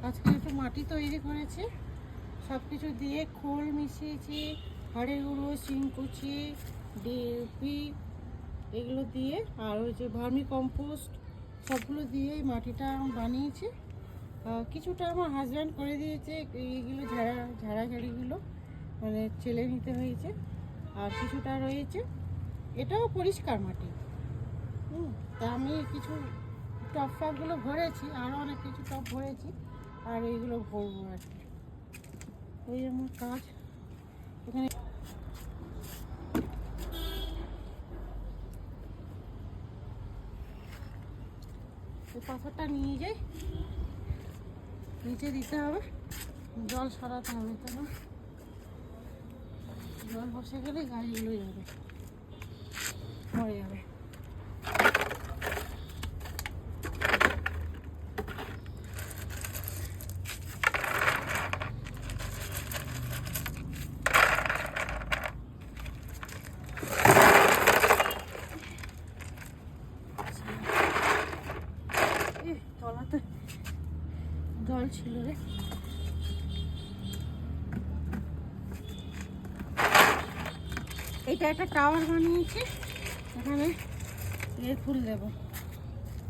আজকে একটু মাটি তৈরি করেছি, সব কিছু দিয়ে খোল মিশিয়েছি, হাড়ের গুঁড়ো, শিংকুচি, ডিএপি এগুলো দিয়ে, আর ওই যে ভার্মি কম্পোস্ট সবগুলো দিয়ে এই মাটিটা বানিয়েছি। কিছুটা আমার হাজব্যান্ড করে দিয়েছে, এইগুলো ঝাড়াঝাড়িগুলো মানে চেলে নিতে হয়েছে, আর কিছুটা রয়েছে। এটাও পরিষ্কার মাটি। তা আমি কিছু টপ ফপগুলো ভরেছি, আরও অনেক কিছু টপ ভরেছি, আর এইগুলো ভরবো আর কি। ওই আমার কাজ এখানে। এই পাথরটা নিয়ে যাই, নিচে দিতে হবে, জল সরাতে হবে, কেন জল বসে গেলে গাড়িগুলো যাবে, মরে যাবে। তলাতে জল ছিল রে। এটা একটা টাওয়ার বানিয়েছি, এখানে ফুল দেবো,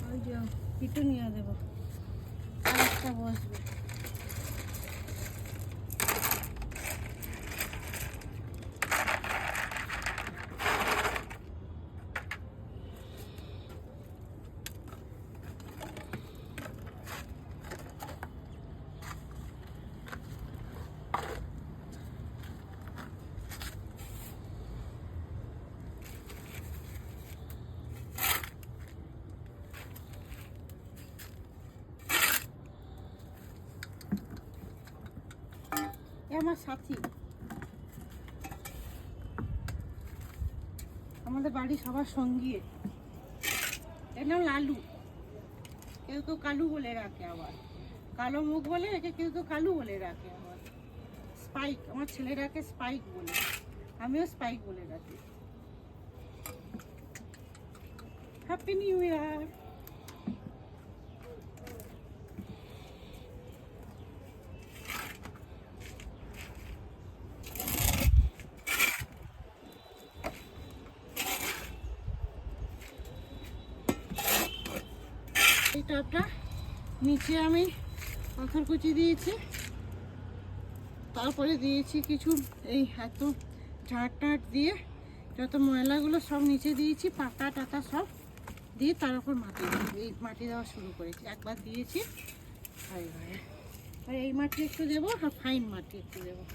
ওই যে পিটুনিয়া দেবো, আর একটা বসবে। আমার সাথী, আমাদের বাড়ি সবার সঙ্গী। এর নাম লালু, কেউ কেউ কালু বলে রাখে, আবার কালো মুখ বলে একে কেউ কেউ কালু বলে রাখে, আবার স্পাইক, আমার ছেলেরাকে স্পাইক বলে, আমিও স্পাইক বলে রাখি। Happy new year. এই টবটা নিচে আমি পাথর কুচি দিয়েছি, তারপরে দিয়েছি কিছু এই এত ঝাড় টাট দিয়ে যত ময়লাগুলো সব নিচে দিয়েছি, পাতা টাতা সব দিয়ে তার উপর মাটি এই মাটি দেওয়া শুরু করেছি। একবার দিয়েছি, আর এই মাটি একটু দেবো, আর ফাইন মাটি একটু দেবো।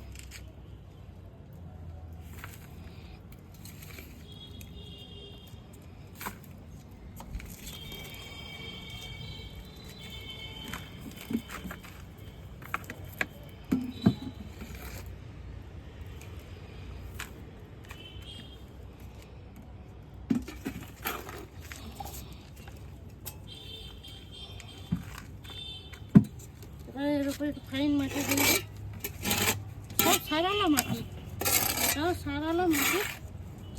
এর উপরে একটু ফাইন মাটি দিয়ে দিই, সব সারালো মাটি, এটাও সারালো মাটি,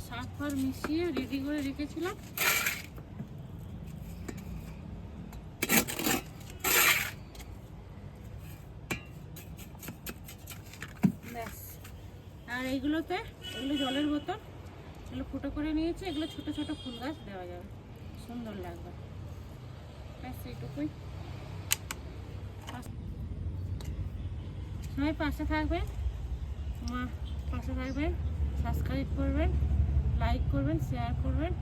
সার ফার মিশিয়ে রেডি করে রেখেছিলাম। ব্যাস, আর এইগুলোতে, এগুলো জলের বোতল, এগুলো ফুটো করে নিয়েছি, এগুলো ছোট ছোট ফুল গাছ দেওয়া যাবে, সুন্দর লাগবে। ব্যাস এইটুকুই। সবাই পাশে থাকবেন, মা পাশে থাকবেন, সাবস্ক্রাইব করবেন, লাইক করবেন, শেয়ার করবেন।